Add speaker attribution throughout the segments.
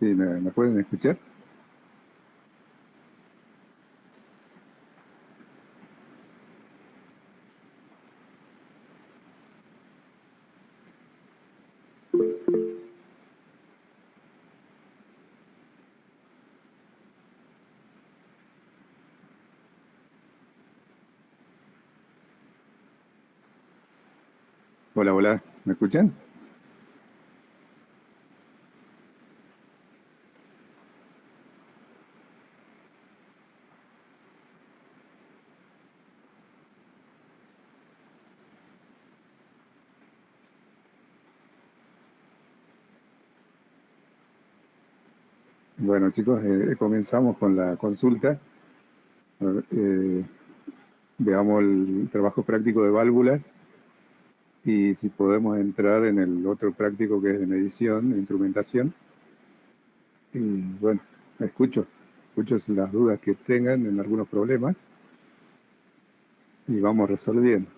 Speaker 1: Sí, ¿me pueden escuchar? Hola, hola, ¿me escuchan? Bueno, chicos, comenzamos con la consulta. A ver, veamos el trabajo práctico de válvulas y si podemos entrar en el otro práctico que es de medición, de instrumentación. Y bueno, escucho las dudas que tengan en algunos problemas y vamos resolviendo.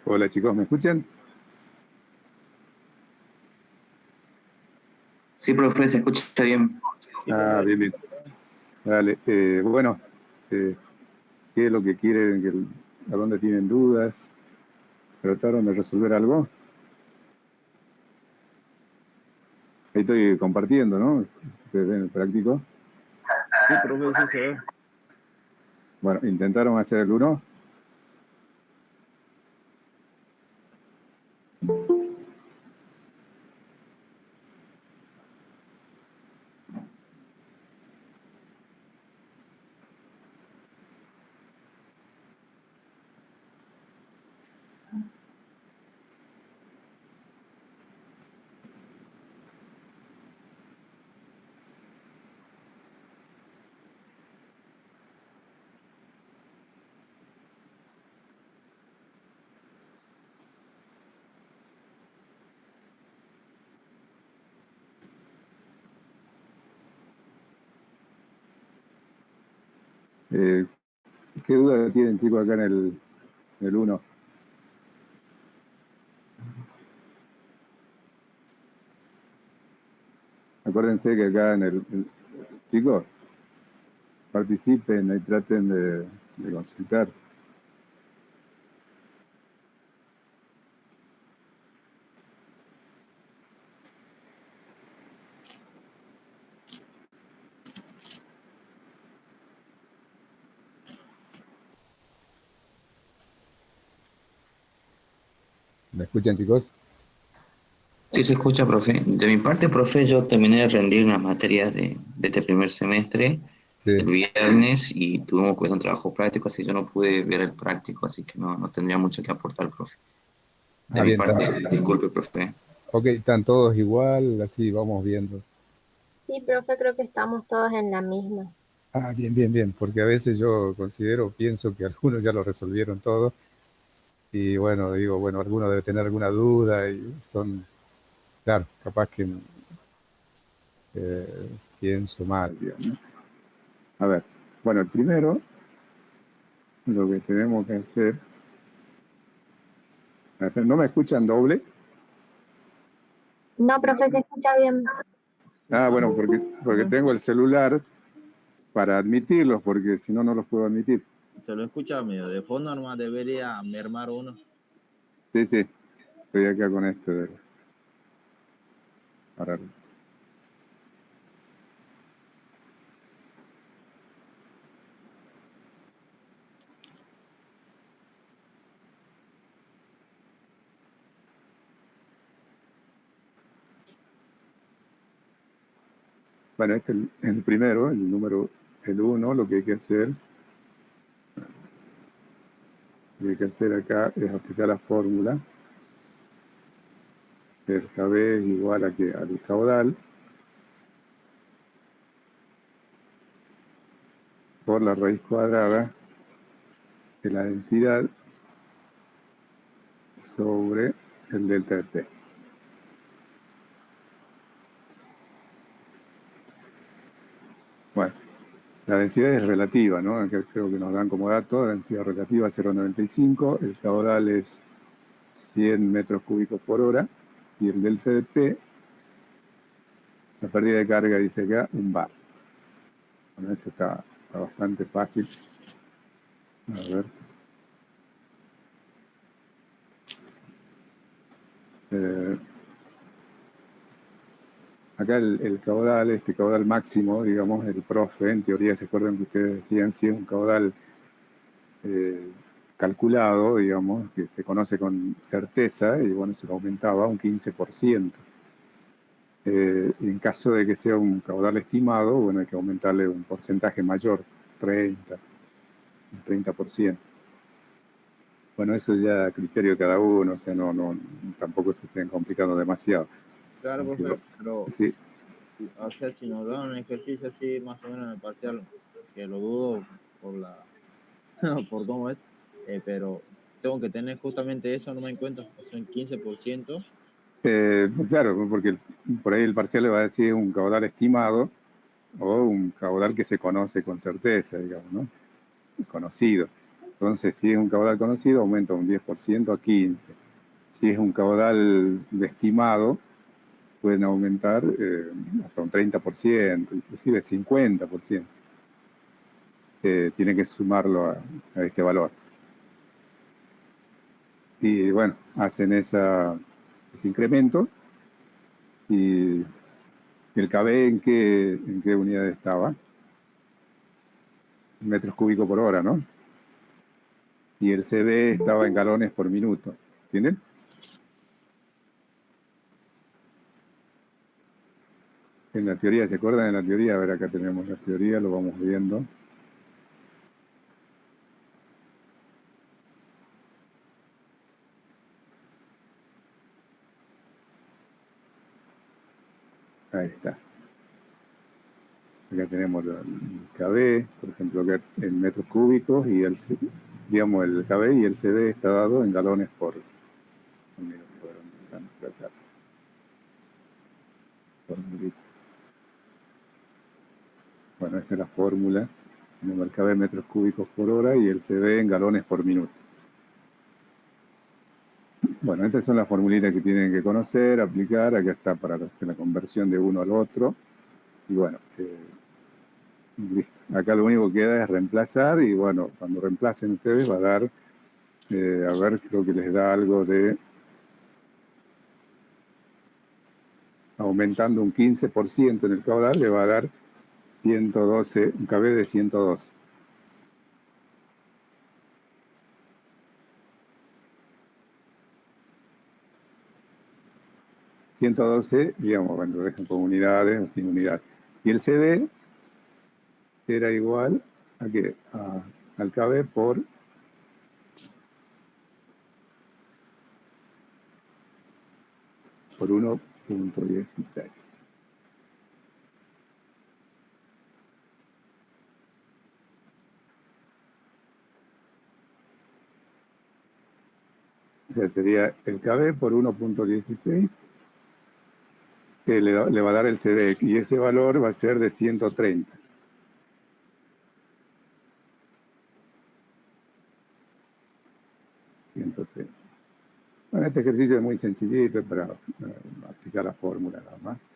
Speaker 1: Hola chicos, ¿me escuchan?
Speaker 2: Sí, profe, se escucha bien.
Speaker 1: Ah, bien, bien. Dale, bueno, eh, ¿qué es lo que quieren? ¿A dónde tienen dudas? ¿Trataron de resolver algo? Ahí estoy compartiendo, ¿no? Ustedes ven el práctico.
Speaker 3: Sí, profe, sí se ve.
Speaker 1: Bueno, intentaron hacer el uno. Eh, ¿Qué duda tienen chicos acá en el 1? Acuérdense que acá chicos, participen y traten de consultar. ¿Me escuchan chicos?
Speaker 2: Sí, se escucha, profe. De mi parte, profe, yo terminé de rendir unas materias de este primer semestre el
Speaker 1: Sí.
Speaker 2: viernes y tuvimos que hacer un trabajo práctico, así que yo no pude ver el práctico, así que no tendría mucho que aportar, profe. De mi
Speaker 1: Bien,
Speaker 2: parte, disculpe, profe.
Speaker 1: ok, están todos igual, así vamos viendo.
Speaker 4: Sí, profe, creo que estamos todos en la misma.
Speaker 1: Bien, bien, bien, porque a veces yo considero, pienso que algunos ya lo resolvieron todo y bueno, digo, bueno, alguno debe tener alguna duda y son, claro, capaz que pienso mal, digamos, ¿no? A ver, bueno, el primero, lo que tenemos que hacer, ¿no me escuchan doble?
Speaker 4: No, profe, se escucha bien.
Speaker 1: Bueno, porque tengo el celular para admitirlos, porque si no, no los puedo admitir.
Speaker 3: Se lo escucha medio de fondo, nomás debería mermar uno.
Speaker 1: Sí, sí, estoy acá con este. Ahora, bueno, este es el primero, el uno, lo que hay que hacer acá es aplicar la fórmula. El KB es igual al caudal por la raíz cuadrada de la densidad sobre el delta de T. Bueno, la densidad es relativa, ¿no? Acá creo que nos dan como dato, la densidad relativa es 0,95, el caudal es 100 metros cúbicos por hora y el delta de T, la pérdida de carga dice acá, 1 bar. Bueno, esto está bastante fácil. A ver. Acá el caudal, este caudal máximo, digamos, el profe, en teoría se acuerdan que ustedes decían, si es un caudal calculado, digamos, que se conoce con certeza, y bueno, se lo aumentaba un 15%. En caso de que sea un caudal estimado, bueno, hay que aumentarle un porcentaje mayor, 30%. Bueno, eso ya a criterio de cada uno, o sea, tampoco se estén complicando demasiado.
Speaker 3: Claro, profe, pero
Speaker 1: Sí.
Speaker 3: o sea, si nos dan un ejercicio así, más o menos en el parcial, que lo dudo por por cómo es, pero tengo que tener justamente eso, no me en cuenta, o sea, un 15%.
Speaker 1: Claro, porque por ahí el parcial le va a decir un caudal estimado o un caudal que se conoce con certeza, digamos, ¿no? Conocido. Entonces, si es un caudal conocido, aumenta un 10% a 15%. Si es un caudal de estimado, pueden aumentar hasta un 30%, inclusive 50%. Tienen que sumarlo a este valor. Y bueno, hacen ese incremento y el KB en qué unidad estaba, metros cúbicos por hora, ¿no? Y el CB estaba en galones por minuto, ¿entienden? En la teoría, ¿se acuerdan de la teoría? A ver, acá tenemos la teoría, lo vamos viendo. Ahí está. Acá tenemos el KB, por ejemplo, acá en metros cúbicos y el KB y el CD está dado en galones por minuto. Por minuto. Bueno, esta es la fórmula. Tenemos el KB en metros cúbicos por hora y el CD en galones por minuto. Bueno, estas son las formulitas que tienen que conocer, aplicar. Acá está para hacer la conversión de uno al otro. Y bueno, listo. Acá lo único que queda es reemplazar y bueno, cuando reemplacen ustedes va a dar, a ver, creo que les da algo de aumentando un 15% en el caudal, le va a dar 112, un KB de 112. Digamos, bueno, lo dejan con unidades o sin unidades. Y el CD era igual al KB por por 1.16. O sea, sería el KB por 1.16, que le va a dar el CDEC, y ese valor va a ser de 130. Bueno, este ejercicio es muy sencillito para aplicar la fórmula nada más.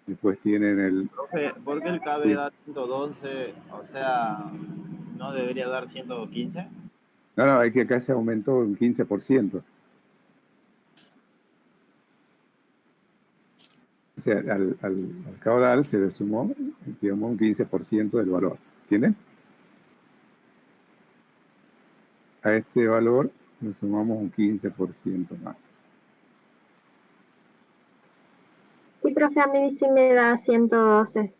Speaker 1: Después tienen el...
Speaker 3: Profe, ¿por qué el KB da 112? O sea, ¿no debería dar 115?
Speaker 1: No, es que acá se aumentó un 15%. O sea, al caudal se le sumó, digamos, un 15% del valor. ¿Entienden? A este valor le sumamos un 15% más.
Speaker 4: Sí, profe, a mí sí me da 112.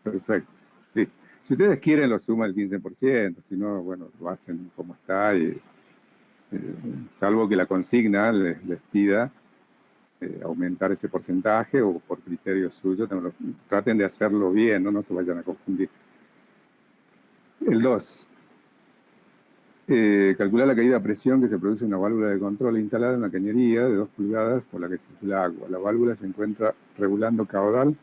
Speaker 1: Perfecto. Sí. Si ustedes quieren, lo suma el 15%. Si no, bueno, lo hacen como está. Y, salvo que la consigna les pida aumentar ese porcentaje o por criterio suyo, traten de hacerlo bien, no se vayan a confundir. El 2. Calcular la caída de presión que se produce en una válvula de control instalada en una cañería de 2 pulgadas por la que circula agua. La válvula se encuentra regulando caudal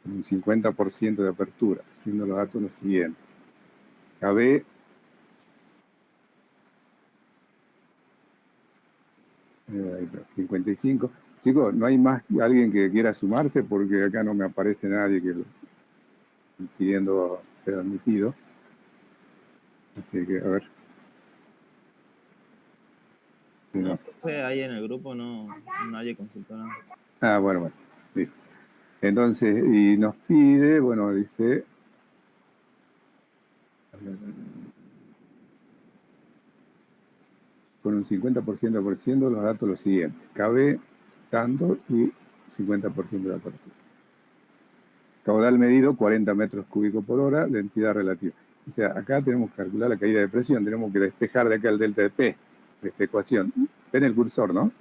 Speaker 1: con un 50% de apertura, haciendo los datos los siguientes. KB 55. Chicos, no hay más alguien que quiera sumarse porque acá no me aparece nadie pidiendo ser admitido. Así que, a ver.
Speaker 3: No, profe, ahí en el grupo nadie consultó nada.
Speaker 1: Ah, bueno. Listo. Entonces, y nos pide, bueno, dice... Con un 50% los datos los siguientes. KB tanto y 50% de apertura. Caudal medido 40 metros cúbicos por hora, densidad relativa. O sea, acá tenemos que calcular la caída de presión, tenemos que despejar de acá el delta de P, de esta ecuación. Ven el cursor, ¿no?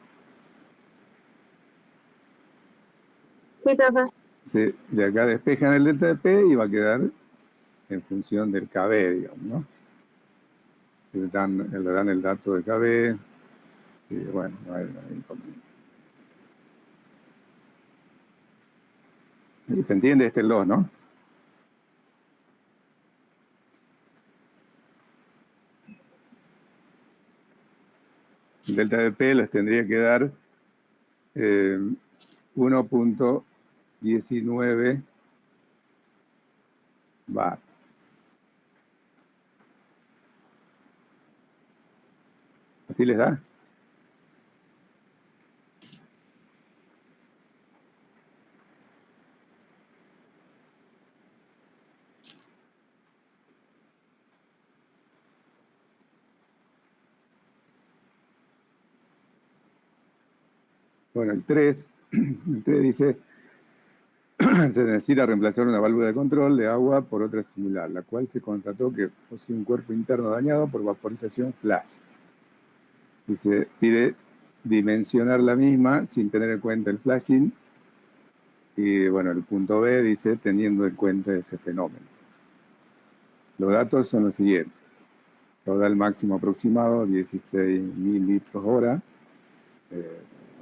Speaker 4: Sí, profe.
Speaker 1: De acá despejan el delta de P y va a quedar en función del KB, digamos, ¿no? Le dan el dato de KB, y bueno, no hay inconveniente. ¿Se entiende el 2, no? El delta de P les tendría que dar 1.19 bar. ¿Así les da? Bueno, el 3 dice, se necesita reemplazar una válvula de control de agua por otra similar, la cual se constató que posee un cuerpo interno dañado por vaporización flash. Y se pide dimensionar la misma sin tener en cuenta el flashing. Y bueno, el punto B dice, teniendo en cuenta ese fenómeno. Los datos son los siguientes. Caudal máximo aproximado, 16.000 litros hora.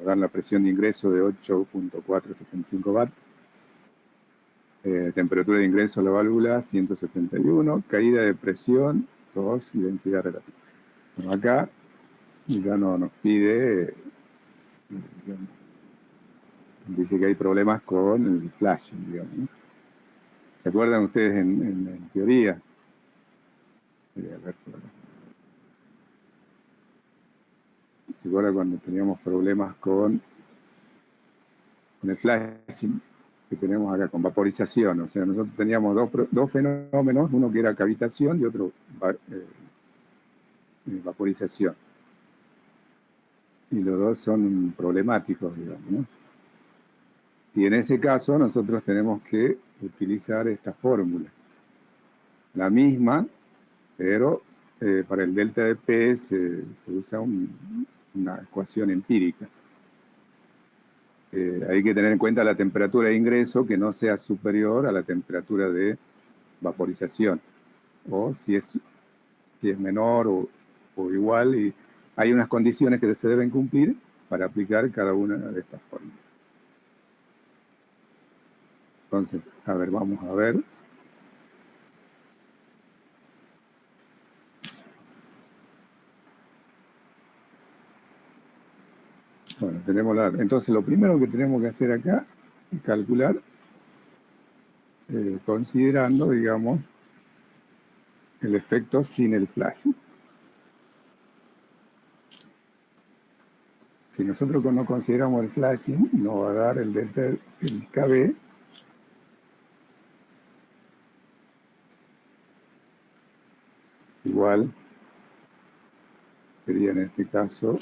Speaker 1: Dan la presión de ingreso de 8.475 bar. Temperatura de ingreso a la válvula 171, caída de presión 2 y densidad relativa. Bueno, acá ya no nos pide, dice que hay problemas con el flashing, digamos, ¿no? ¿Se acuerdan ustedes en teoría? ¿Se acuerdan cuando teníamos problemas con el flashing que tenemos acá, con vaporización? O sea, nosotros teníamos dos fenómenos, uno que era cavitación y otro vaporización. Y los dos son problemáticos, digamos, ¿no? Y en ese caso nosotros tenemos que utilizar esta fórmula. La misma, pero para el delta de P se usa una ecuación empírica. hay que tener en cuenta la temperatura de ingreso que no sea superior a la temperatura de vaporización. O si es menor o igual, y hay unas condiciones que se deben cumplir para aplicar cada una de estas formas. Entonces, a ver, vamos a ver. Bueno, tenemos entonces lo primero que tenemos que hacer acá es calcular, considerando, digamos, el efecto sin el flash. Si nosotros no consideramos el flashing, nos va a dar el delta, el KB, igual, sería en este caso,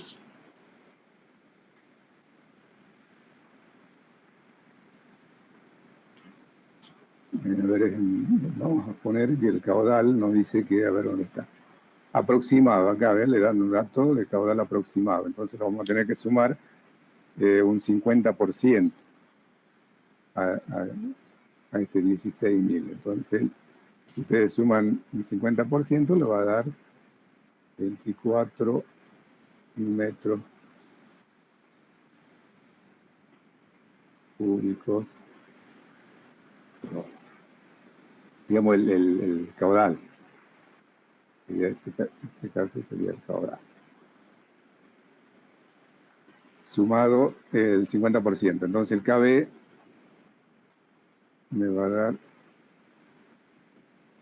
Speaker 1: a ver, vamos a poner que el caudal nos dice que, a ver dónde está, aproximado, acá, a ver, le dan un dato de caudal aproximado, entonces vamos a tener que sumar un 50% a este 16.000. Entonces, si ustedes suman un 50%, le va a dar 24 metros cúbicos, digamos el caudal. En este caso sería el caudal. Sumado el 50%. Entonces el KB me va a dar,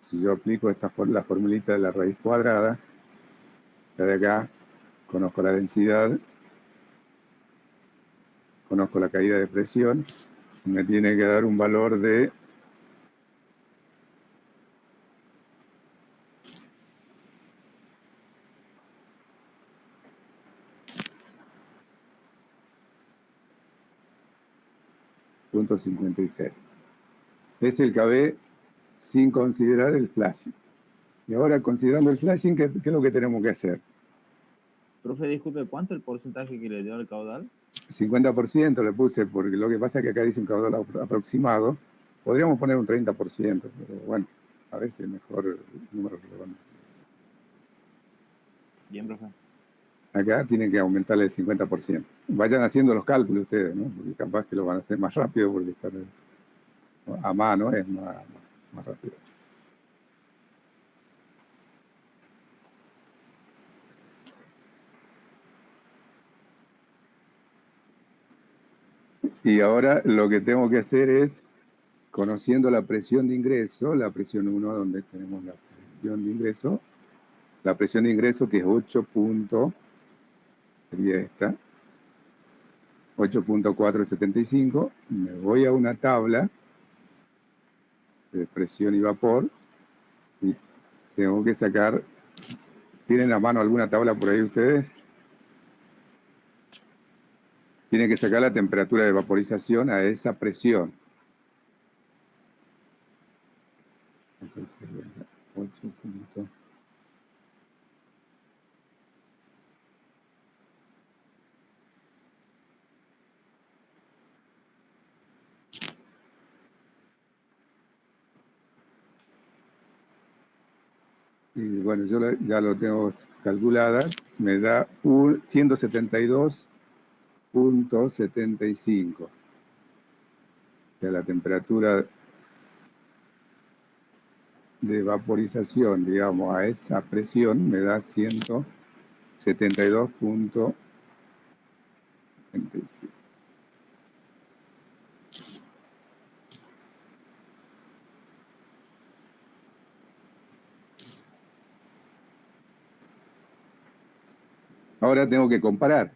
Speaker 1: si yo aplico la formulita de la raíz cuadrada, de acá, conozco la densidad, conozco la caída de presión, me tiene que dar un valor de 0.56. Es el KB sin considerar el flashing. Y ahora, considerando el flashing, ¿qué es lo que tenemos que hacer?
Speaker 3: Profe, disculpe, ¿cuánto el porcentaje que le dio al caudal?
Speaker 1: 50% le puse, porque lo que pasa es que acá dice un caudal aproximado. Podríamos poner un 30%, pero bueno, a veces mejor el número redondo.
Speaker 3: Bien, profe.
Speaker 1: Acá tienen que aumentarle el 50%. Vayan haciendo los cálculos ustedes, ¿no? Porque capaz que lo van a hacer más rápido porque están a mano, es más rápido. Y ahora lo que tengo que hacer es, conociendo la presión de ingreso, la presión 1, donde tenemos la presión de ingreso que es 8. Sería esta, 8.475, me voy a una tabla de presión y vapor y tengo que sacar, ¿tienen a mano alguna tabla por ahí ustedes? Tienen que sacar la temperatura de vaporización a esa presión. Entonces sería 8. Y bueno, yo ya lo tengo calculada, me da 172.75. De la temperatura de vaporización, digamos, a esa presión me da 172.75. Ahora tengo que comparar.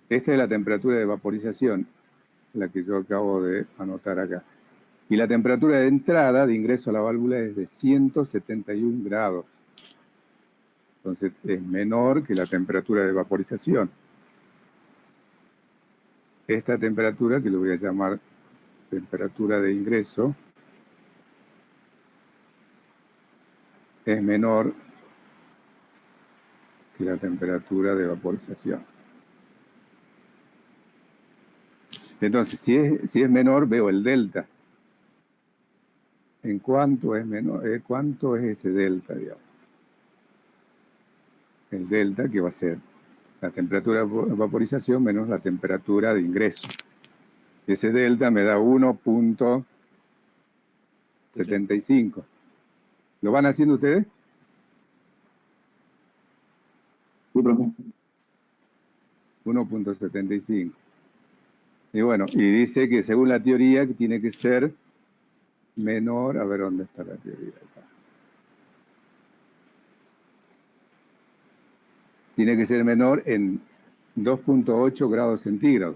Speaker 1: Esta es la temperatura de vaporización, la que yo acabo de anotar acá. Y la temperatura de entrada, de ingreso a la válvula, es de 171 grados. Entonces es menor que la temperatura de vaporización. Esta temperatura, que lo voy a llamar temperatura de ingreso, es menor que la temperatura de vaporización. Entonces, si es menor, veo el delta. ¿En cuánto es menor? ¿Cuánto es ese delta, digamos? El delta, que va a ser la temperatura de vaporización menos la temperatura de ingreso. Ese delta me da 1.75. ¿Lo van haciendo ustedes?
Speaker 2: Sí, profe.
Speaker 1: 1.75. Y bueno, y dice que según la teoría que tiene que ser menor, a ver dónde está la teoría acá. Tiene que ser menor en 2.8 grados centígrados.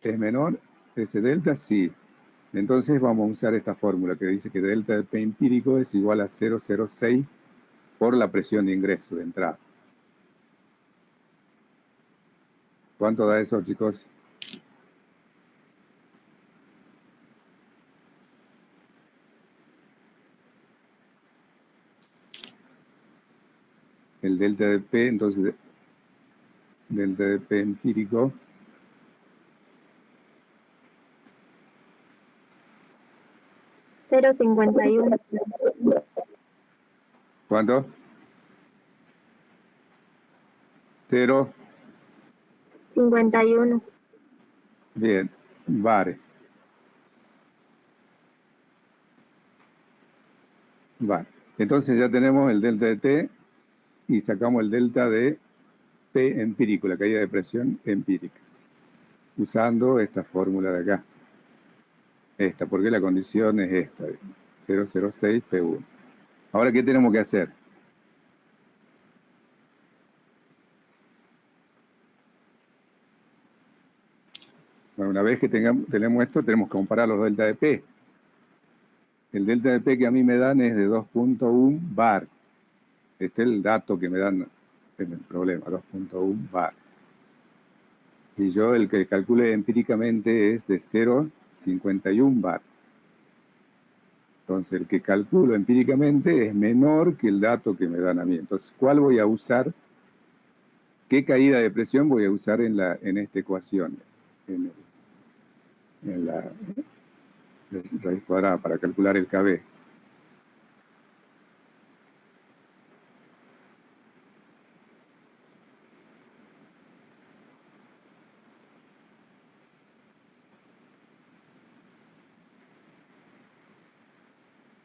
Speaker 1: ¿Es menor ese delta? Sí. Entonces vamos a usar esta fórmula que dice que delta de P empírico es igual a 0,06 por la presión de ingreso, de entrada. ¿Cuánto da eso, chicos? El delta de P, entonces, delta de P empírico.
Speaker 4: $0.51.
Speaker 1: ¿Cuánto?
Speaker 4: 51.
Speaker 1: Bien, bares. Vale. Entonces ya tenemos el delta de T y sacamos el delta de P empírico, la caída de presión empírica, usando esta fórmula de acá. Esta, porque la condición es esta, 006 P1. Ahora, ¿qué tenemos que hacer? Bueno, una vez que tenemos esto, tenemos que comparar los delta de P. El delta de P que a mí me dan es de 2.1 bar. Este es el dato que me dan en el problema, 2.1 bar. Y yo el que calcule empíricamente es de 0.51 bar. Entonces el que calculo empíricamente es menor que el dato que me dan a mí. Entonces, ¿cuál voy a usar? ¿Qué caída de presión voy a usar en esta ecuación? En la raíz cuadrada para calcular el KB.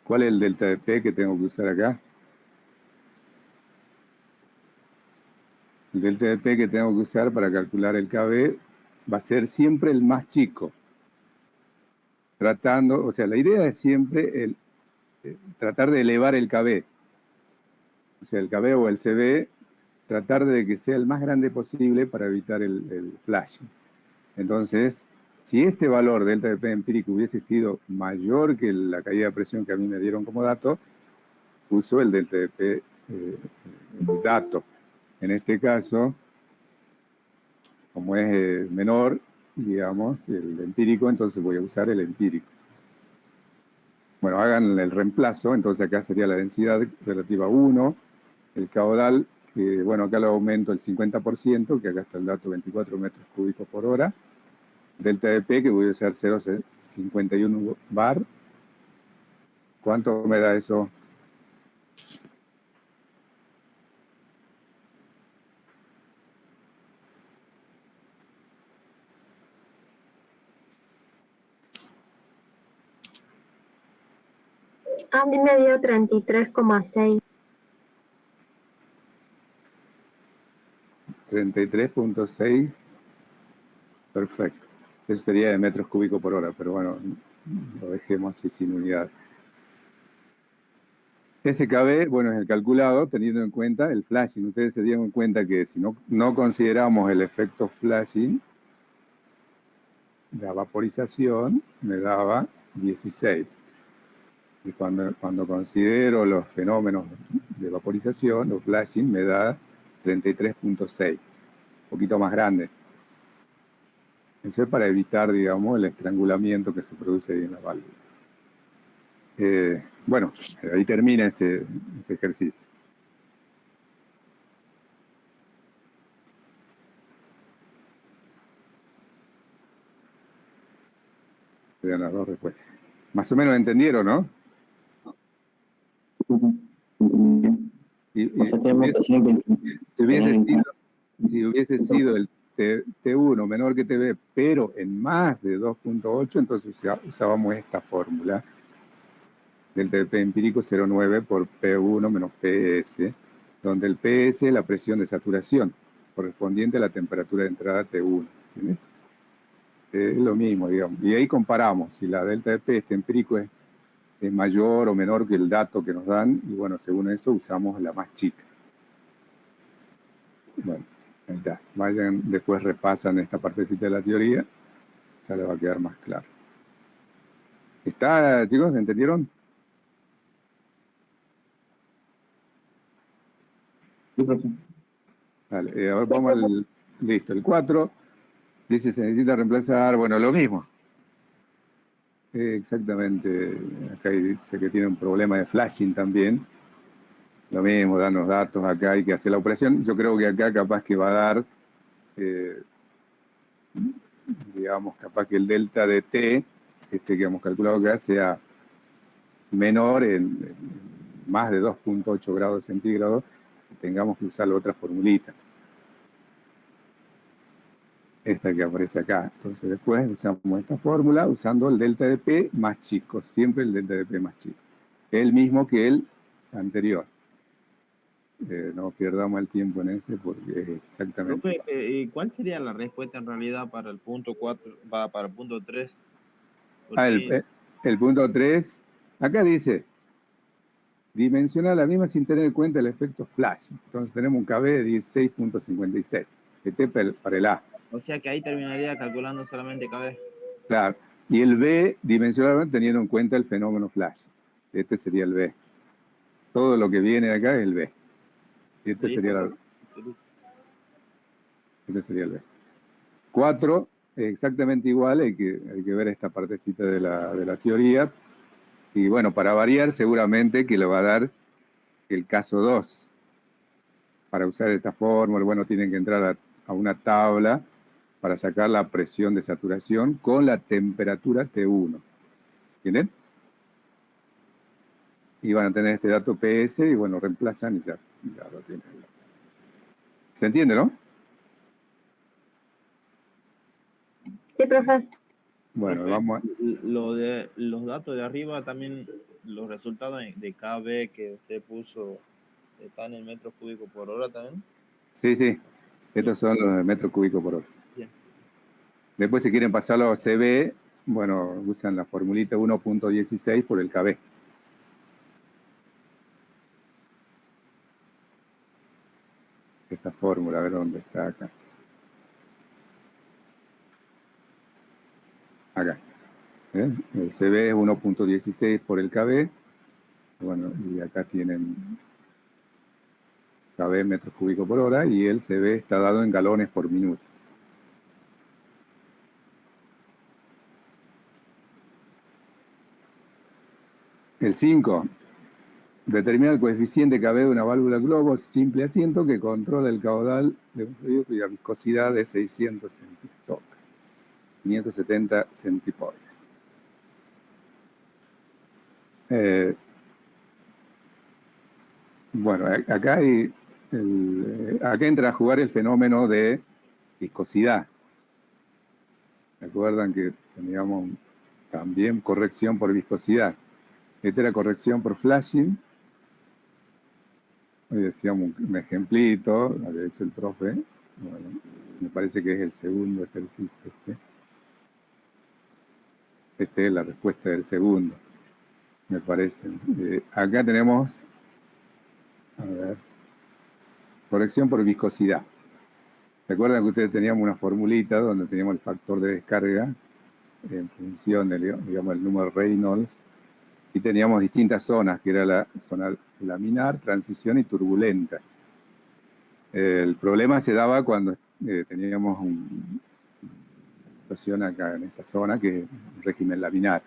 Speaker 1: ¿Cuál es el delta de P que tengo que usar acá? El delta de P que tengo que usar para calcular el KB va a ser siempre el más chico. Tratando, o sea, la idea es siempre tratar de elevar el KB. O sea, el KB o el CB, tratar de que sea el más grande posible para evitar el flashing. Entonces, si este valor delta de P empírico hubiese sido mayor que la caída de presión que a mí me dieron como dato, uso el delta de P dato. En este caso, como es menor, digamos, el empírico, entonces voy a usar el empírico. Bueno, hagan el reemplazo, entonces acá sería la densidad relativa a 1, el caudal, que bueno, acá lo aumento el 50%, que acá está el dato 24 metros cúbicos por hora, delta de P, que voy a usar 0,51 bar. ¿Cuánto me da eso?
Speaker 4: A mí me dio 33,6.
Speaker 1: 33.6. Perfecto. Eso sería de metros cúbicos por hora, pero bueno, lo dejemos así sin unidad. SKB, bueno, es el calculado teniendo en cuenta el flashing. Ustedes se dieron cuenta que si no consideramos el efecto flashing, la vaporización me daba 16. Y cuando considero los fenómenos de vaporización, los flashing, me da 33.6, un poquito más grande. Eso es para evitar, digamos, el estrangulamiento que se produce ahí en la válvula. Bueno, ahí termina ese ejercicio. serían las dos respuestas. Más o menos entendieron, ¿no? Y
Speaker 2: O sea, tenemos que siempre
Speaker 1: si hubiese sido el T1 menor que TB, pero en más de 2.8, entonces usábamos esta fórmula del TDP empírico 0,9 por P1 menos PS, donde el PS es la presión de saturación, correspondiente a la temperatura de entrada T1. ¿Entiendes? Es lo mismo, digamos. Y ahí comparamos si la delta de P, este empírico, es mayor o menor que el dato que nos dan, y bueno, según eso usamos la más chica. Bueno, ahí está. Vayan, después repasan esta partecita de la teoría, ya les va a quedar más claro. ¿Está, chicos? ¿Entendieron?
Speaker 2: Sí, profe.
Speaker 1: Vale, ahora vamos al... Listo, el 4. Dice, se necesita reemplazar, bueno, lo mismo. Exactamente, acá dice que tiene un problema de flashing también. Lo mismo, dan los datos, acá hay que hacer la operación. Yo creo que acá capaz que va a dar, digamos, capaz que el delta de T, que hemos calculado acá, sea menor en más de 2.8 grados centígrados, tengamos que usar la otra formulita. Esta que aparece acá. Entonces después usamos esta fórmula usando el delta de P más chico, siempre el delta de P más chico. El mismo que el anterior. No perdamos el tiempo en ese porque es exactamente...
Speaker 3: Profe, ¿y cuál sería la respuesta en realidad para el punto 4, para el punto 3?
Speaker 1: El punto 3, acá dice, dimensionar la misma sin tener en cuenta el efecto flash. Entonces tenemos un KB de 16.56, que T para el A.
Speaker 3: O sea que ahí terminaría calculando solamente KB.
Speaker 1: Claro. Y el B, dimensionalmente teniendo en cuenta el fenómeno flash. Este sería el B. Todo lo que viene de acá es el B. Y este sería el B. 4, exactamente igual, hay que ver esta partecita de la teoría. Y bueno, para variar, seguramente que le va a dar el caso 2. Para usar esta fórmula, bueno, tienen que entrar a una tabla para sacar la presión de saturación con la temperatura T1. ¿Entienden? Y van a tener este dato PS y bueno, reemplazan y ya lo tienen. ¿Se entiende, no?
Speaker 4: Sí, profe.
Speaker 1: Bueno,
Speaker 3: Profe,
Speaker 1: vamos a...
Speaker 3: los datos de arriba también, los resultados de KB que usted puso, están en metros cúbicos por hora también.
Speaker 1: Sí, sí. Estos son los de metro cúbico por hora.
Speaker 3: Bien.
Speaker 1: Después, si quieren pasarlo a CB, bueno, usan la formulita 1.16 por el KB. Esta fórmula, a ver dónde está acá. Acá. ¿Eh? El CB es 1.16 por el KB. Bueno, y acá tienen KB metros cúbicos por hora y el CB está dado en galones por minuto. El 5. Determina el coeficiente KB de una válvula globo simple asiento que controla el caudal de un fluido cuya viscosidad de 600 centímetros. 570 centipoides. Bueno, acá entra a jugar el fenómeno de viscosidad. ¿Recuerdan que teníamos también corrección por viscosidad? Esta era corrección por flashing. Hoy decíamos un ejemplito, lo había hecho el profe. Bueno, me parece que es el segundo ejercicio. Esta es la respuesta del segundo, me parece. Acá tenemos, a ver, corrección por viscosidad. ¿Recuerdan que ustedes teníamos una formulita donde teníamos el factor de descarga en función del, digamos, el número Reynolds? Y teníamos distintas zonas, que era la zona laminar, transición y turbulenta. El problema se daba cuando teníamos una situación acá en esta zona, que es un régimen laminar.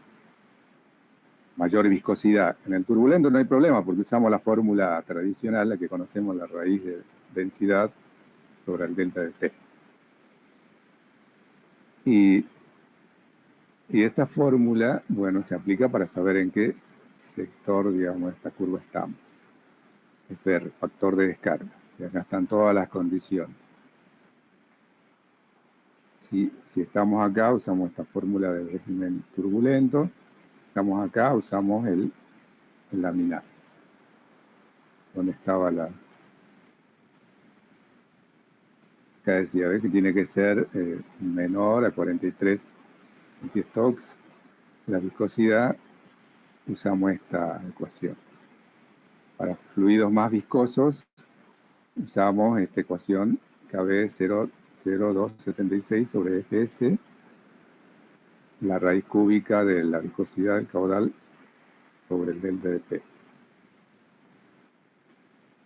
Speaker 1: Mayor viscosidad. En el turbulento no hay problema, porque usamos la fórmula tradicional, la que conocemos, la raíz de densidad sobre el delta de T. Y Y esta fórmula, bueno, se aplica para saber en qué sector, digamos, de esta curva estamos. Es ver factor de descarga. Y acá están todas las condiciones. Si estamos acá, usamos esta fórmula del régimen turbulento. Estamos acá, usamos el laminar. ¿Dónde estaba la...? Acá decía, ¿ves? Que tiene que ser menor a 43 stokes. La viscosidad, usamos esta ecuación. Para fluidos más viscosos, usamos esta ecuación KB 0,0276 sobre Fs, la raíz cúbica de la viscosidad del caudal sobre el delta de P.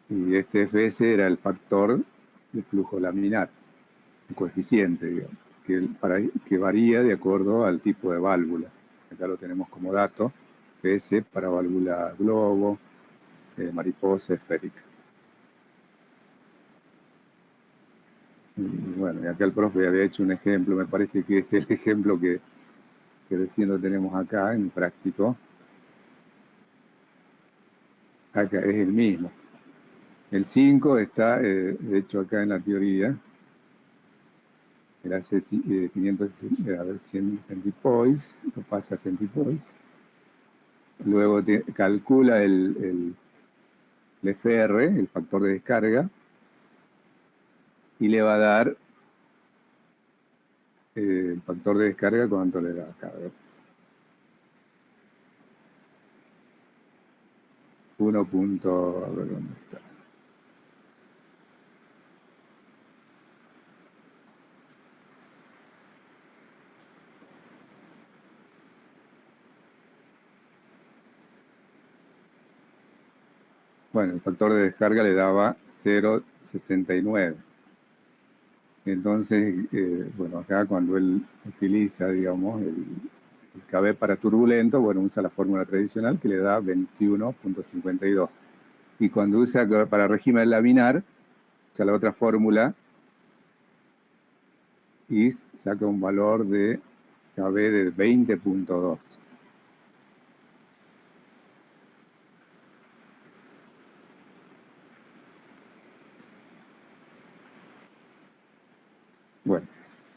Speaker 1: Y este Fs era el factor de flujo laminar, el coeficiente, digamos, que varía de acuerdo al tipo de válvula. Acá lo tenemos como dato, Fs para válvula globo, mariposa, esférica. Y bueno, y acá el profe había hecho un ejemplo, me parece que es el ejemplo que recién lo tenemos acá en práctico. Acá es el mismo. El 5 está, de hecho, acá en la teoría. Era 500, a ver, 100 centipoise, lo pasa a centipoise. Luego calcula el FR, el factor de descarga, y le va a dar el factor de descarga, ¿cuánto le da acá? 1. A ver dónde está. Bueno, el factor de descarga le daba 0,69. Entonces, bueno, acá cuando él utiliza, digamos, el KB para turbulento, bueno, usa la fórmula tradicional que le da 21,52. Y cuando usa para régimen laminar, usa la otra fórmula y saca un valor de KB de 20,2. Bueno,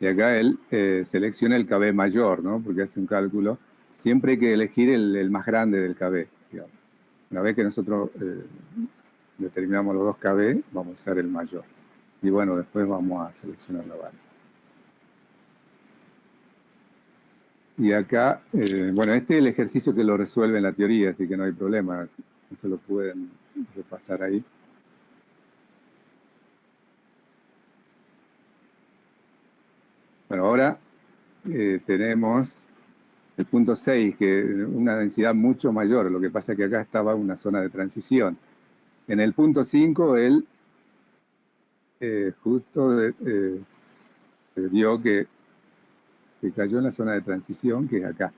Speaker 1: y acá él selecciona el KB mayor, ¿no? Porque hace un cálculo. Siempre hay que elegir el más grande del KB, digamos. Una vez que nosotros determinamos los dos KB, vamos a usar el mayor. Y bueno, después vamos a seleccionar la válvula. Y acá, bueno, este es el ejercicio que lo resuelve en la teoría, así que no hay problema. Eso lo pueden repasar ahí. Bueno, ahora tenemos el punto 6, que es una densidad mucho mayor. Lo que pasa es que acá estaba una zona de transición. En el punto 5, él justo se vio que cayó en la zona de transición, que es acá,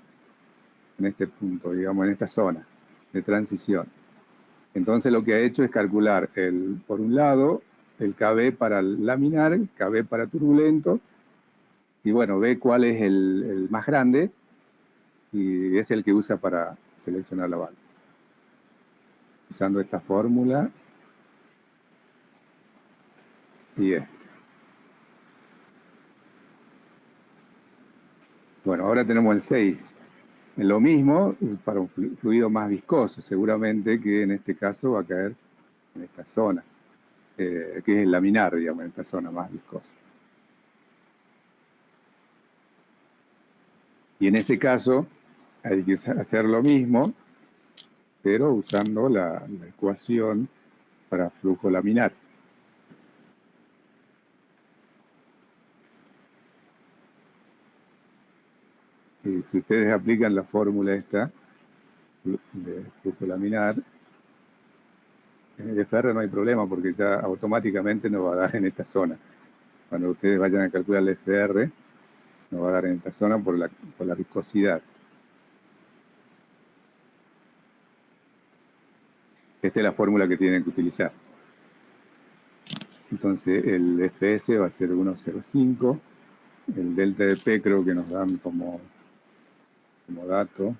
Speaker 1: en este punto, digamos, en esta zona de transición. Entonces lo que ha hecho es calcular, por un lado, el KB para laminar, el KB para turbulento, y bueno, ve cuál es el más grande, y es el que usa para seleccionar la válvula. Usando esta fórmula y este. Bueno, ahora tenemos el 6. Lo mismo para un fluido más viscoso, seguramente que en este caso va a caer en esta zona, que es el laminar, digamos, en esta zona más viscosa. Y en ese caso hay que hacer lo mismo, pero usando la ecuación para flujo laminar. Y si ustedes aplican la fórmula esta de flujo laminar, en el FR no hay problema porque ya automáticamente nos va a dar en esta zona. Cuando ustedes vayan a calcular el FR, nos va a dar en esta zona por la viscosidad. Esta es la fórmula que tienen que utilizar. Entonces el FS va a ser 1,05. El delta de P creo que nos dan como como dato.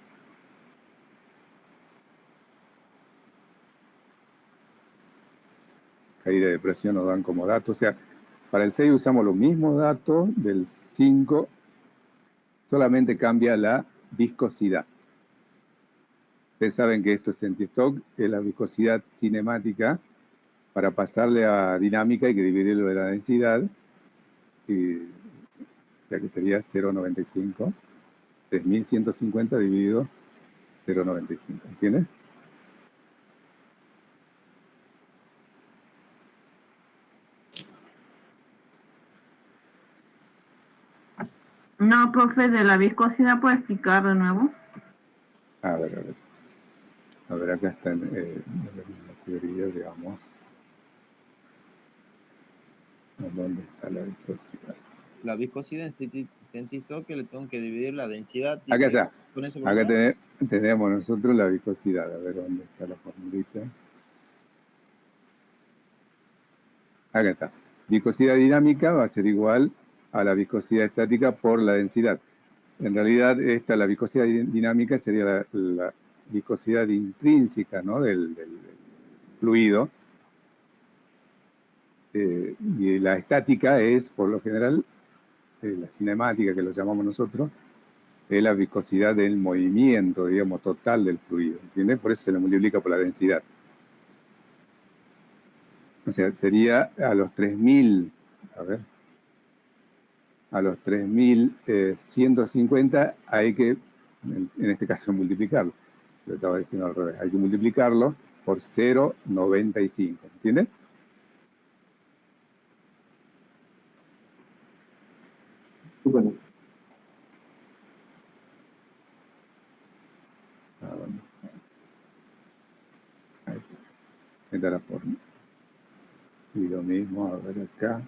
Speaker 1: Caída de presión nos dan como dato. O sea, para el 6 usamos los mismos datos del 5, solamente cambia la viscosidad. Ustedes saben que esto es centistoc, es la viscosidad cinemática. Para pasarle a dinámica hay que dividirlo de la densidad, ya que sería 0,95. 3150 dividido 0,95. ¿Entiendes?
Speaker 5: No, profe, de la viscosidad, ¿puede explicar de nuevo?
Speaker 1: A ver, a ver. A ver, acá está en la teoría, digamos. ¿Dónde está la viscosidad?
Speaker 3: La viscosidad en centistoc que le tengo que dividir la densidad.
Speaker 1: Acá está.
Speaker 3: ¿Con eso
Speaker 1: Acá
Speaker 3: problema?
Speaker 1: tenemos nosotros la viscosidad. A ver dónde está la formulita. Acá está. Viscosidad dinámica va a ser igual a la viscosidad estática por la densidad. En realidad, la viscosidad dinámica sería la viscosidad intrínseca, ¿no?, del fluido. Y la estática es, por lo general, la cinemática, que lo llamamos nosotros, es la viscosidad del movimiento, digamos, total del fluido. ¿Entiendes? Por eso se lo multiplica por la densidad. O sea, sería a los 3000, a ver, a los 3150 hay que, en este caso, multiplicarlo. Lo estaba diciendo al revés. Hay que multiplicarlo por 0,95. ¿Entiendes?
Speaker 2: Bueno,
Speaker 1: Ahí está. Esta es la forma. Y lo mismo, a ver acá.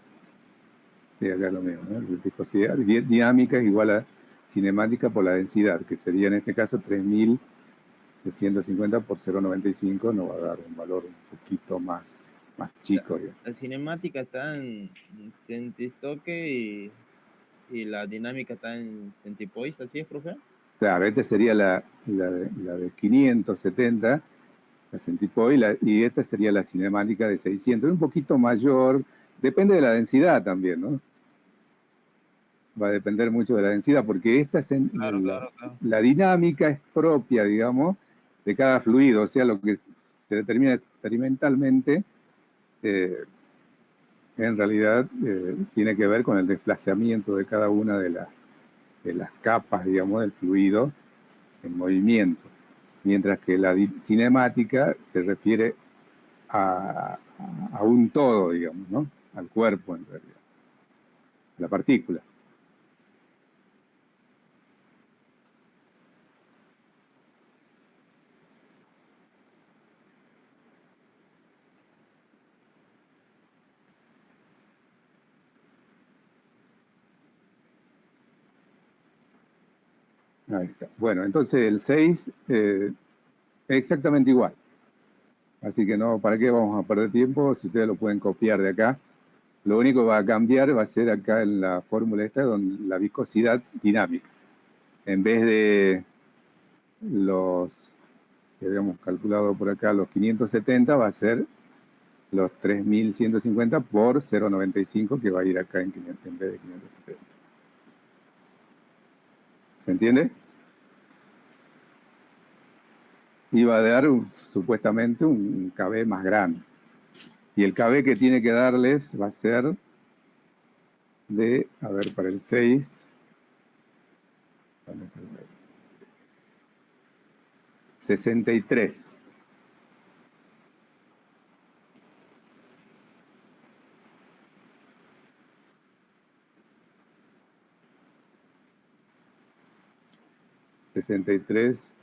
Speaker 1: Y acá lo mismo, ¿no? La viscosidad dinámica es igual a cinemática por la densidad, que sería en este caso 3150 por 0,95, nos va a dar un valor un poquito más chico.
Speaker 3: La cinemática está en centistoque y la dinámica está en centipoise, ¿así es, profe?
Speaker 1: Claro, esta sería la de 570, la centipoise, y esta sería la cinemática de 600, un poquito mayor, depende de la densidad también, ¿no? Va a depender mucho de la densidad, porque esta es
Speaker 3: Claro.
Speaker 1: la dinámica es propia, digamos, de cada fluido, o sea, lo que se determina experimentalmente, en realidad tiene que ver con el desplazamiento de cada una de las capas, digamos, del fluido en movimiento, mientras que la cinemática se refiere a un todo, digamos, ¿no? Al cuerpo, en realidad, a la partícula. Ahí está. Bueno, entonces el 6 es exactamente igual. Así que no, ¿para qué vamos a perder tiempo? Si ustedes lo pueden copiar de acá. Lo único que va a cambiar va a ser acá en la fórmula esta, donde la viscosidad dinámica. En vez de los que habíamos calculado por acá, los 570, va a ser los 3150 por 0,95, que va a ir acá en vez de 570. ¿Se entiende? Y va a dar supuestamente un KB más grande. Y el KB que tiene que darles va a ser de, a ver, para el 6, 63. $63,086.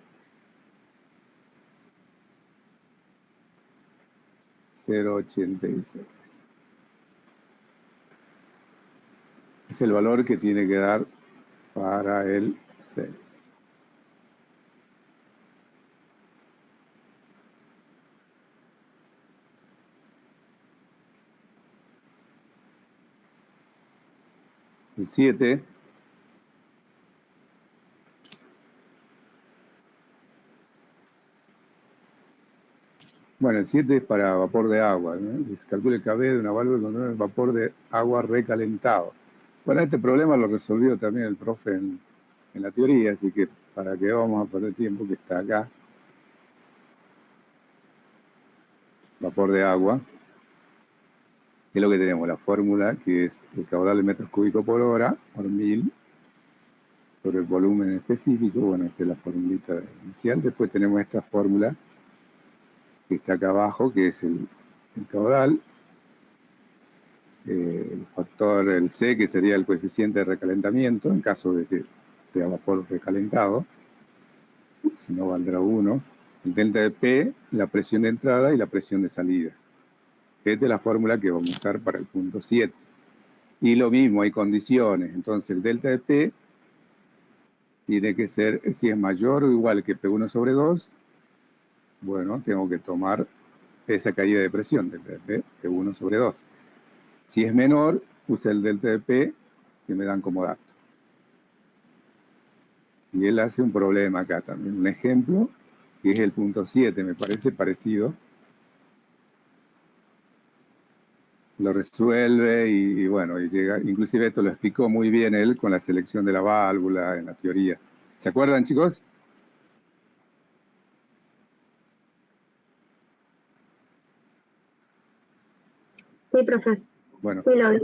Speaker 1: Es el valor que tiene que dar para el 6. El 7 Bueno, el 7 es para vapor de agua, ¿no? Se calcula el KB de una válvula con el vapor de agua recalentado. Bueno, este problema lo resolvió también el profe en la teoría, así que para qué vamos a perder tiempo, que está acá. Vapor de agua. Es lo que tenemos, la fórmula, que es el caudal en metros cúbicos por hora, por 1000, sobre el volumen específico. Bueno, esta es la formulita inicial. Después tenemos esta fórmula, que está acá abajo, que es el caudal. El factor, el C, que sería el coeficiente de recalentamiento, en caso de que sea vapor recalentado, si no valdrá 1. El delta de P, la presión de entrada y la presión de salida. Esta es la fórmula que vamos a usar para el punto 7. Y lo mismo, hay condiciones. Entonces el delta de P tiene que ser, si es mayor o igual que P1 sobre 2, bueno, tengo que tomar esa caída de presión, delta de P, P1 sobre 2. Si es menor, usa el delta de P, que me dan como dato. Y él hace un problema acá también, un ejemplo, que es el punto 7, me parece parecido. Lo resuelve y bueno, y llega, inclusive esto lo explicó muy bien él con la selección de la válvula en la teoría. ¿Se acuerdan, chicos?
Speaker 4: Sí, profe.
Speaker 1: Bueno,
Speaker 4: Sí, lo vi.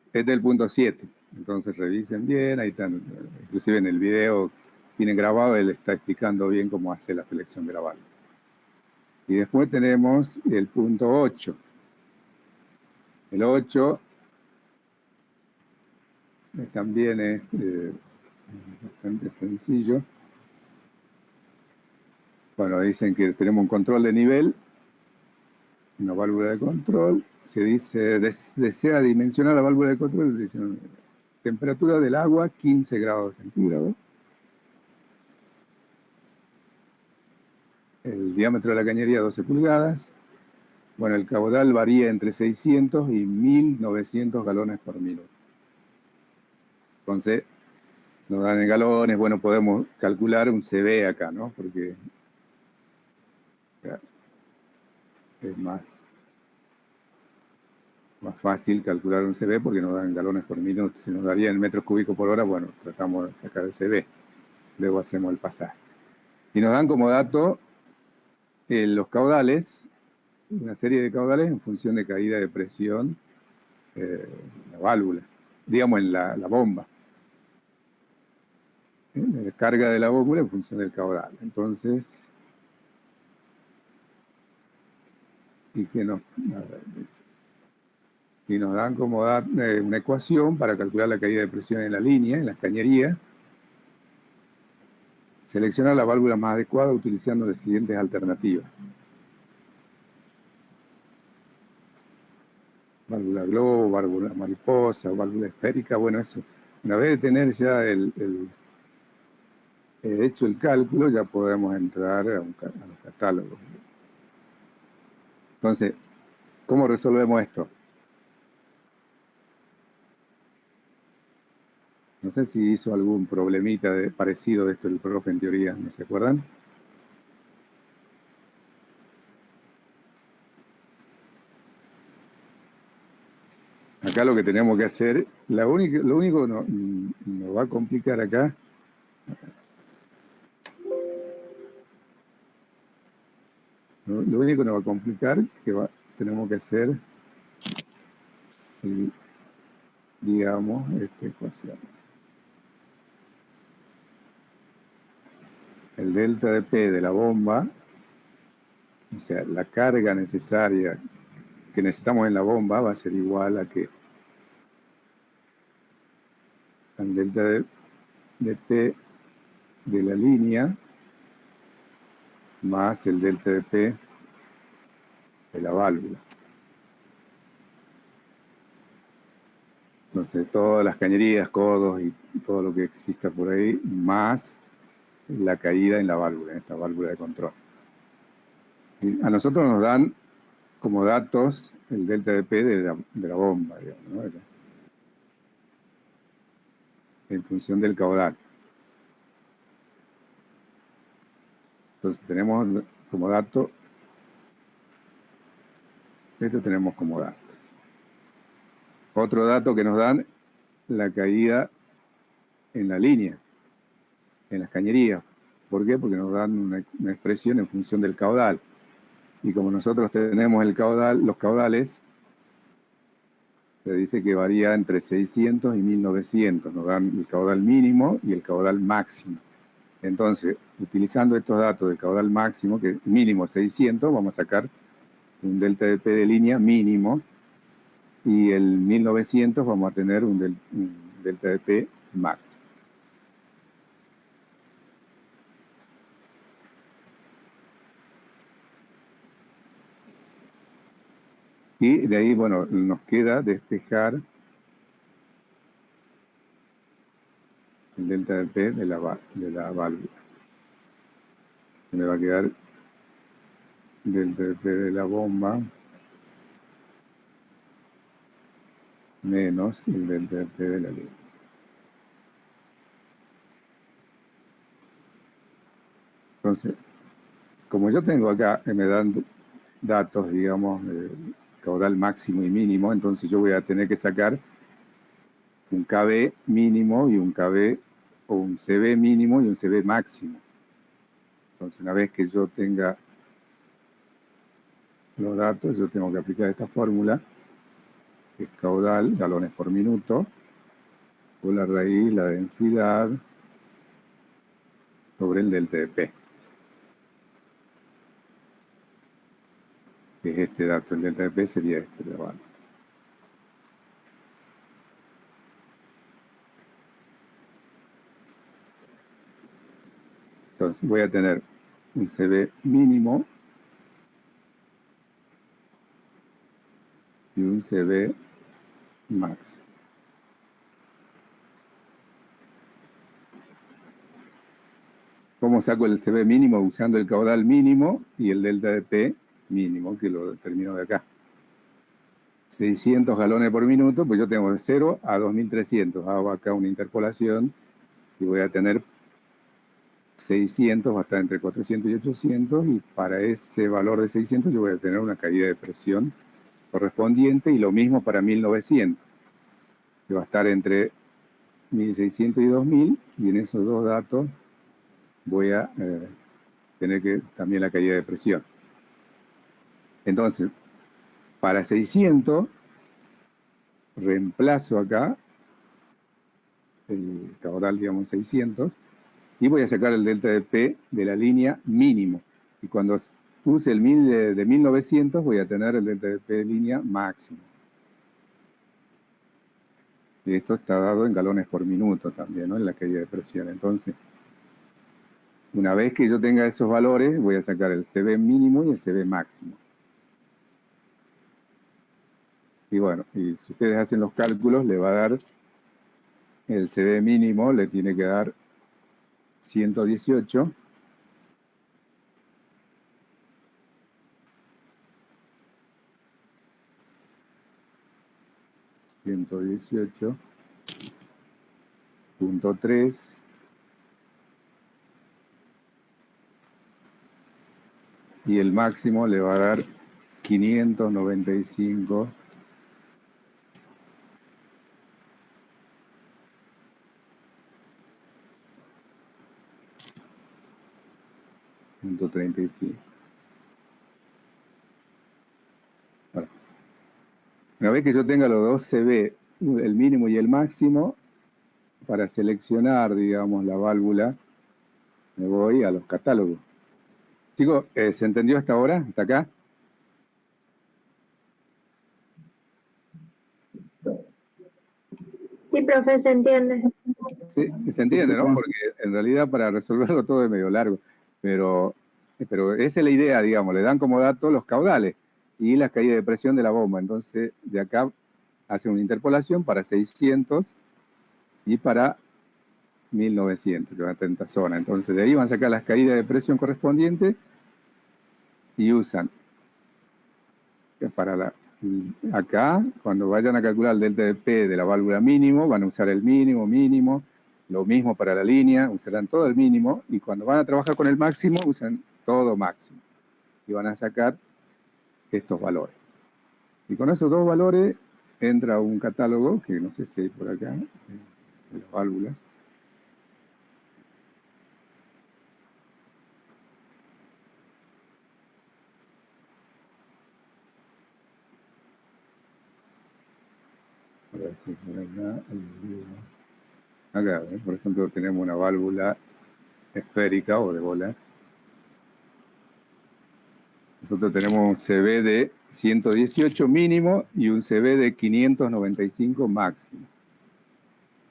Speaker 1: este es el punto 7. Entonces revisen bien, ahí están, inclusive en el video tienen grabado, él está explicando bien cómo hace la selección de la válvula. Y después tenemos el punto 8. El 8 también es bastante sencillo. Bueno, dicen que tenemos un control de nivel, una válvula de control. Se dice, desea dimensionar la válvula de control, dice, temperatura del agua 15 grados centígrados. El diámetro de la cañería 12 pulgadas. Bueno, el caudal varía entre 600 y 1900 galones por minuto. Entonces, nos dan en galones, bueno, podemos calcular un CB acá, ¿no? Porque es más fácil calcular un CB porque nos dan galones por minuto. Si nos daría en metros cúbicos por hora, bueno, tratamos de sacar el CB. Luego hacemos el pasaje. Y nos dan como dato los caudales, una serie de caudales en función de caída de presión en la válvula, digamos en la bomba. La carga de la válvula en función del caudal. Entonces, y que nos dan como una ecuación para calcular la caída de presión en la línea, en las cañerías. Seleccionar la válvula más adecuada utilizando las siguientes alternativas. Válvula globo, válvula mariposa, válvula esférica, bueno, eso. Una vez de tener ya hecho el cálculo, ya podemos entrar a los catálogos. Entonces, ¿cómo resolvemos esto? No sé si hizo algún problemita parecido de esto el profe en teoría, ¿no se acuerdan? Acá lo que tenemos que hacer, lo único nos va a complicar acá. Lo único que nos va a complicar que tenemos que hacer, digamos, esta ecuación. El delta de P de la bomba, o sea, la carga necesaria que necesitamos en la bomba va a ser igual a que al delta de P de la línea más el delta de P de la válvula. Entonces, todas las cañerías, codos y todo lo que exista por ahí, más la caída en la válvula, en esta válvula de control. Y a nosotros nos dan como datos el delta de P de la bomba, digamos, ¿no? En función del caudal. Entonces tenemos como dato Esto tenemos como dato. Otro dato que nos dan, la caída en la línea, en las cañerías. ¿Por qué? Porque nos dan una expresión en función del caudal. Y como nosotros tenemos el caudal, los caudales, se dice que varía entre 600 y 1900. Nos dan el caudal mínimo y el caudal máximo. Entonces, utilizando estos datos del caudal máximo, que es mínimo 600, vamos a sacar un delta de P de línea mínimo, y el 1900 vamos a tener un delta de P máximo. Y de ahí, bueno, nos queda despejar el delta de P de la válvula. Me va a quedar delta de P de la bomba menos el delta de P de la línea. Entonces, como yo tengo acá, me dan datos, digamos, caudal máximo y mínimo, entonces yo voy a tener que sacar un KB mínimo y un KB, o un CB mínimo y un CB máximo. Entonces, una vez que yo tenga los datos, yo tengo que aplicar esta fórmula, que es caudal, galones por minuto, por la raíz, la densidad, sobre el delta de P. Que es este dato, el delta de P sería este de abajo. Entonces voy a tener un CB mínimo y un CB max. ¿Cómo saco el CB mínimo? Usando el caudal mínimo y el delta de P mínimo, que lo determino de acá. 600 galones por minuto, pues yo tengo de 0 a 2300. Hago acá una interpolación y voy a tener 600, va a estar entre 400 y 800, y para ese valor de 600 yo voy a tener una caída de presión correspondiente, y lo mismo para 1900, que va a estar entre 1600 y 2000, y en esos dos datos voy a tener que también la caída de presión. Entonces, para 600, reemplazo acá el caudal, digamos, 600, y voy a sacar el delta de P de la línea mínimo. Y cuando use el 1000 de 1900, voy a tener el delta de P de línea máximo. Y esto está dado en galones por minuto también, ¿no? En la caída de presión. Entonces, una vez que yo tenga esos valores, voy a sacar el CB mínimo y el CB máximo. Y bueno, y si ustedes hacen los cálculos, le va a dar el CB mínimo, le tiene que dar 118. .3 y el máximo le va a dar 595. .35. Bueno. Una vez que yo tenga los dos CB, el mínimo y el máximo, para seleccionar, digamos, la válvula, me voy a los catálogos. Chicos, ¿se entendió hasta ahora? ¿Hasta acá?
Speaker 4: Sí, profe, se entiende.
Speaker 1: Sí, se entiende, ¿no? Porque en realidad para resolverlo todo es medio largo. Pero esa es la idea, digamos, le dan como dato los caudales y las caídas de presión de la bomba. Entonces, de acá hacen una interpolación para 600 y para 1900, que van a estar en esta zona. Entonces, de ahí van a sacar las caídas de presión correspondientes y usan para acá, cuando vayan a calcular el delta de P de la válvula mínimo, van a usar el mínimo, lo mismo para la línea, usarán todo el mínimo, y cuando van a trabajar con el máximo, usan todo máximo. Y van a sacar estos valores. Y con esos dos valores entra un catálogo, que no sé si hay por acá, de las válvulas. A ver si por acá, acá, por ejemplo, tenemos una válvula esférica o de bola. Nosotros tenemos un CB de 118 mínimo y un CB de 595 máximo.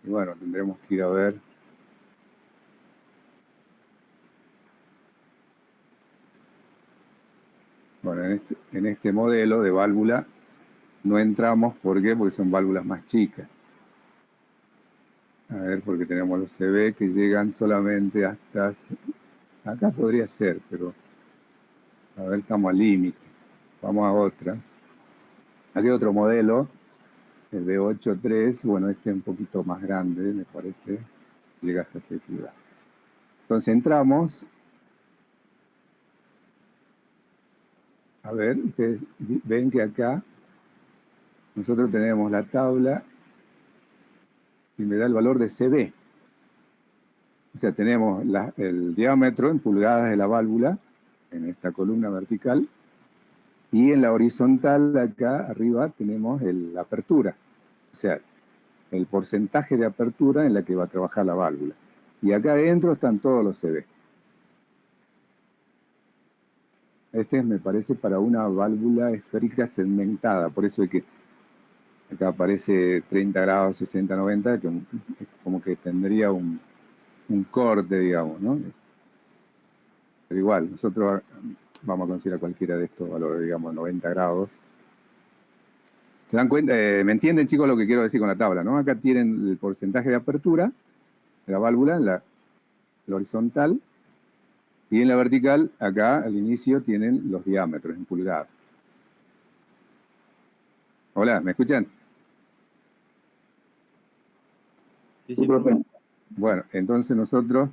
Speaker 1: Y bueno, tendremos que ir a ver. Bueno, en este modelo de válvula no entramos. ¿Por qué? Porque son válvulas más chicas. A ver, porque tenemos los CB que llegan solamente hasta... Acá podría ser, pero... A ver, estamos al límite. Vamos a otra. Aquí hay otro modelo, el B83. Bueno, este es un poquito más grande, me parece. Llega hasta ese pulgada. Entonces entramos. A ver, ustedes ven que acá nosotros tenemos la tabla y me da el valor de CB. O sea, tenemos el diámetro en pulgadas de la válvula en esta columna vertical y en la horizontal acá arriba tenemos la apertura. O sea, el porcentaje de apertura en la que va a trabajar la válvula. Y acá adentro están todos los CB. Este me parece para una válvula esférica segmentada, por eso es que acá aparece 30 grados, 60, 90, que como que tendría un corte, digamos, ¿no? Pero igual, nosotros vamos a considerar cualquiera de estos valores, digamos, 90 grados. ¿Se dan cuenta? ¿Me entienden, chicos, lo que quiero decir con la tabla, no? Acá tienen el porcentaje de apertura de la válvula en la horizontal, y en la vertical, acá al inicio, tienen los diámetros en pulgadas. Hola, ¿me escuchan?
Speaker 3: Sí, sí, profe.
Speaker 1: Bueno, entonces nosotros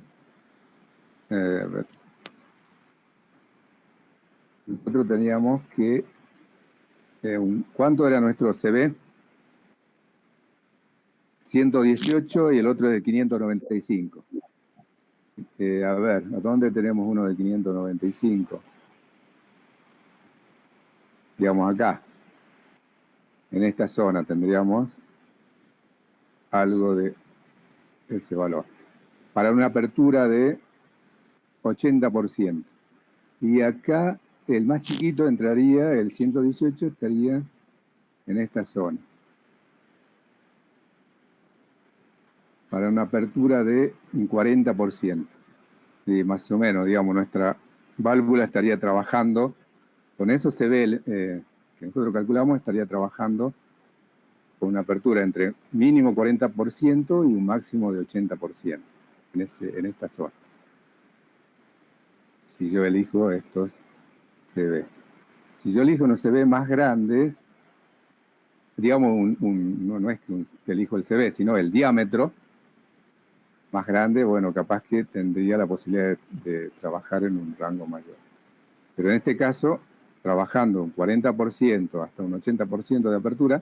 Speaker 1: teníamos que... ¿cuánto era nuestro CB? 118 y el otro de 595. A ver, ¿a dónde tenemos uno de 595? Digamos acá. En esta zona tendríamos algo de ese valor. Para una apertura de 80%. Y acá el más chiquito entraría, el 118 estaría en esta zona. Para una apertura de un 40%. Y más o menos, digamos, nuestra válvula estaría trabajando, con eso se ve, que nosotros calculamos, estaría trabajando con una apertura entre mínimo 40% y un máximo de 80% en esta zona. Si yo elijo estos CB. Si yo elijo unos CB más grandes, digamos, no es que elijo el CB, sino el diámetro más grande, bueno, capaz que tendría la posibilidad de trabajar en un rango mayor. Pero en este caso, trabajando un 40% hasta un 80% de apertura,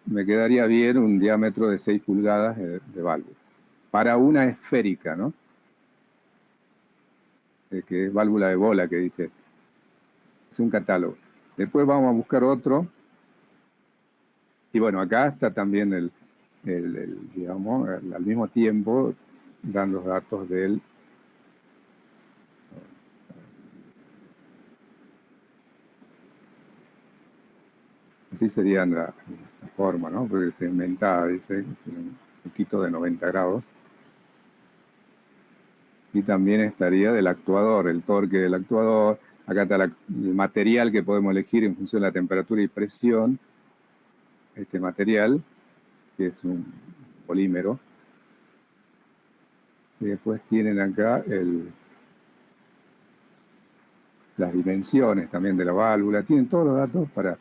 Speaker 1: me quedaría bien un diámetro de 6 pulgadas de válvula. Para una esférica, ¿no? Que es válvula de bola, que dice. Es un catálogo. Después vamos a buscar otro. Y bueno, acá está también digamos, al mismo tiempo, dan los datos del... Así sería la forma, ¿no? Porque segmentada, dice, un poquito de 90 grados. Y también estaría del actuador, el torque del actuador. Acá está el material que podemos elegir en función de la temperatura y presión. Este material, que es un polímero. Y después tienen acá las dimensiones también de la válvula. Tienen todos los datos para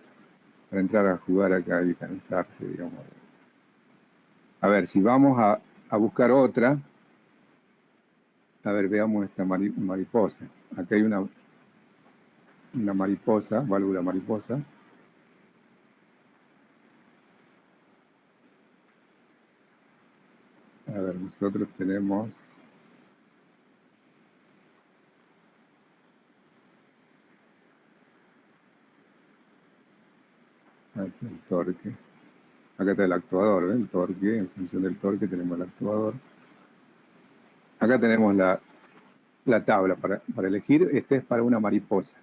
Speaker 1: entrar a jugar acá y cansarse, digamos. A ver, si vamos a buscar otra. A ver, veamos esta mariposa. Acá hay una una mariposa, válvula mariposa. A ver, nosotros tenemos... Aquí el torque. Acá está el actuador, ¿eh? El torque, en función del torque tenemos el actuador. Acá tenemos la tabla para elegir. Este es para una mariposa.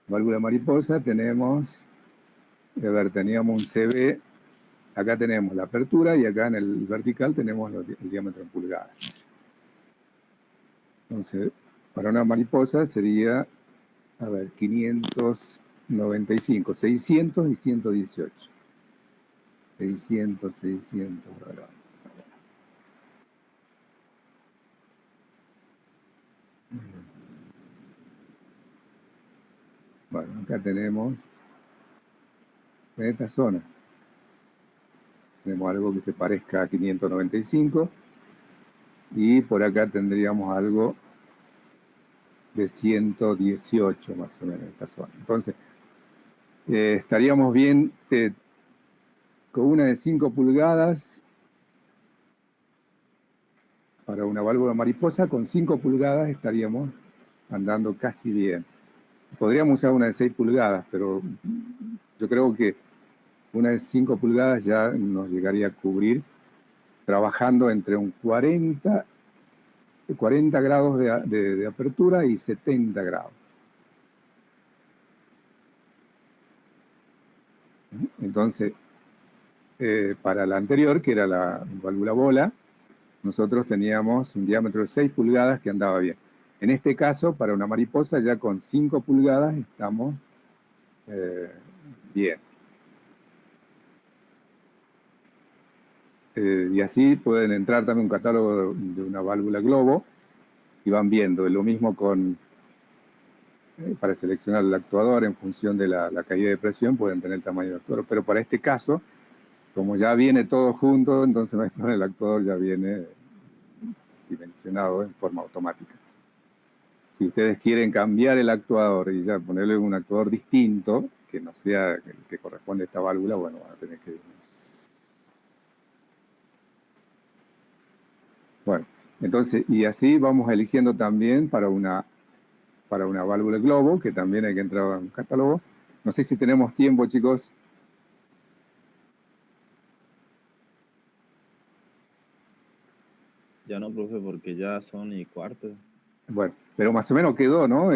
Speaker 1: Válvula mariposa tenemos, a ver, teníamos un CB, acá tenemos la apertura y acá en el vertical tenemos el diámetro en pulgadas. Entonces, para una mariposa sería, a ver, 595, 600 y 118. 600, ¿verdad? Bueno, acá tenemos, en esta zona, tenemos algo que se parezca a 595 y por acá tendríamos algo de 118 más o menos en esta zona. Entonces, estaríamos bien con una de 5 pulgadas para una válvula mariposa, con 5 pulgadas estaríamos andando casi bien. Podríamos usar una de 6 pulgadas, pero yo creo que una de 5 pulgadas ya nos llegaría a cubrir trabajando entre un 40 grados de apertura y 70 grados. Entonces, para la anterior, que era la válvula bola, nosotros teníamos un diámetro de 6 pulgadas que andaba bien. En este caso, para una mariposa, ya con 5 pulgadas estamos bien. Y así pueden entrar también un catálogo de una válvula globo y van viendo. Lo mismo para seleccionar el actuador en función de la caída de presión, pueden tener el tamaño del actuador. Pero para este caso, como ya viene todo junto, entonces no hay problema, el actuador ya viene dimensionado en forma automática. Si ustedes quieren cambiar el actuador y ya ponerle un actuador distinto, que no sea el que corresponde a esta válvula, bueno, van a tener que... Bueno, entonces, y así vamos eligiendo también para una válvula globo, que también hay que entrar en un catálogo. No sé si tenemos tiempo, chicos.
Speaker 3: Ya no, profe, porque ya son y cuarto.
Speaker 1: Bueno, pero más o menos quedó, ¿no?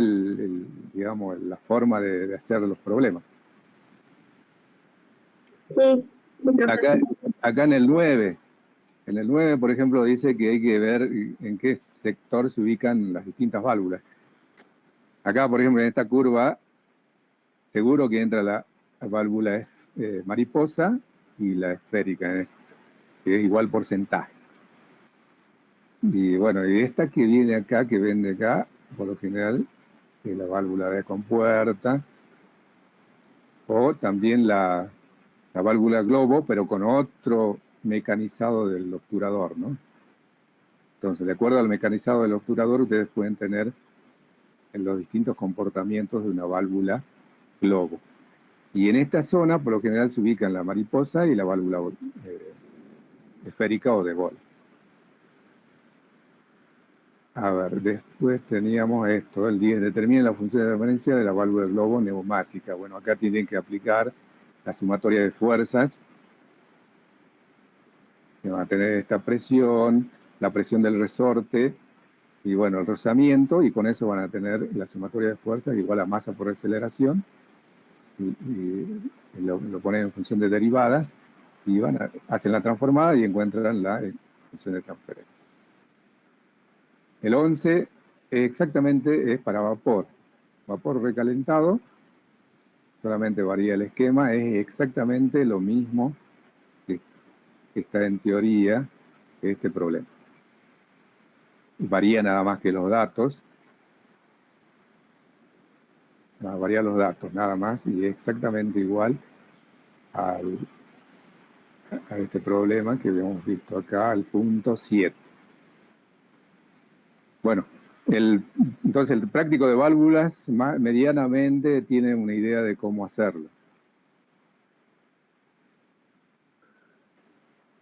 Speaker 1: Digamos, la forma de hacer los problemas.
Speaker 4: Sí,
Speaker 1: Acá en el 9, por ejemplo, dice que hay que ver en qué sector se ubican las distintas válvulas. Acá, por ejemplo, en esta curva, seguro que entra la válvula mariposa y la esférica, que es igual porcentaje. Y bueno, y esta que viene acá, que vende acá, por lo general, es la válvula de compuerta, o también la válvula globo, pero con otro mecanizado del obturador, ¿no? Entonces, de acuerdo al mecanizado del obturador, ustedes pueden tener en los distintos comportamientos de una válvula globo. Y en esta zona, por lo general, se ubican la mariposa y la válvula esférica o de bola. A ver, después teníamos esto, el 10, determina la función de referencia de la válvula globo neumática. Bueno, acá tienen que aplicar la sumatoria de fuerzas, que van a tener esta presión, la presión del resorte, y bueno, el rozamiento, y con eso van a tener la sumatoria de fuerzas igual a masa por aceleración, y lo ponen en función de derivadas, y hacen la transformada y encuentran la función de transferencia. El 11 exactamente es para vapor recalentado, solamente varía el esquema, es exactamente lo mismo que está en teoría este problema. Varía nada más que los datos, varía los datos nada más y es exactamente igual a este problema que habíamos visto acá, al punto 7. Bueno, Entonces el práctico de válvulas medianamente tiene una idea de cómo hacerlo.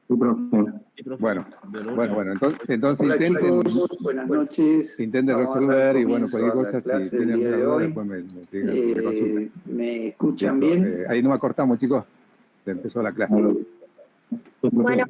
Speaker 2: Sí, profe.
Speaker 3: Sí, profe.
Speaker 1: Bueno,
Speaker 3: De lo
Speaker 1: bueno, entonces
Speaker 6: Hola
Speaker 1: intenten,
Speaker 6: chicos, buenas noches.
Speaker 1: intenten
Speaker 6: Vamos a dar
Speaker 1: resolver y bueno,
Speaker 6: comienzo
Speaker 1: cualquier
Speaker 6: a la
Speaker 1: cosa, si
Speaker 6: clase del
Speaker 1: tienen
Speaker 6: día
Speaker 1: alguna
Speaker 6: de
Speaker 1: duda,
Speaker 6: hoy.
Speaker 1: después me consultan.
Speaker 6: ¿Me escuchan
Speaker 1: Listo,
Speaker 6: bien?
Speaker 1: ahí nomás cortamos, chicos. Empezó la clase.
Speaker 4: Bueno,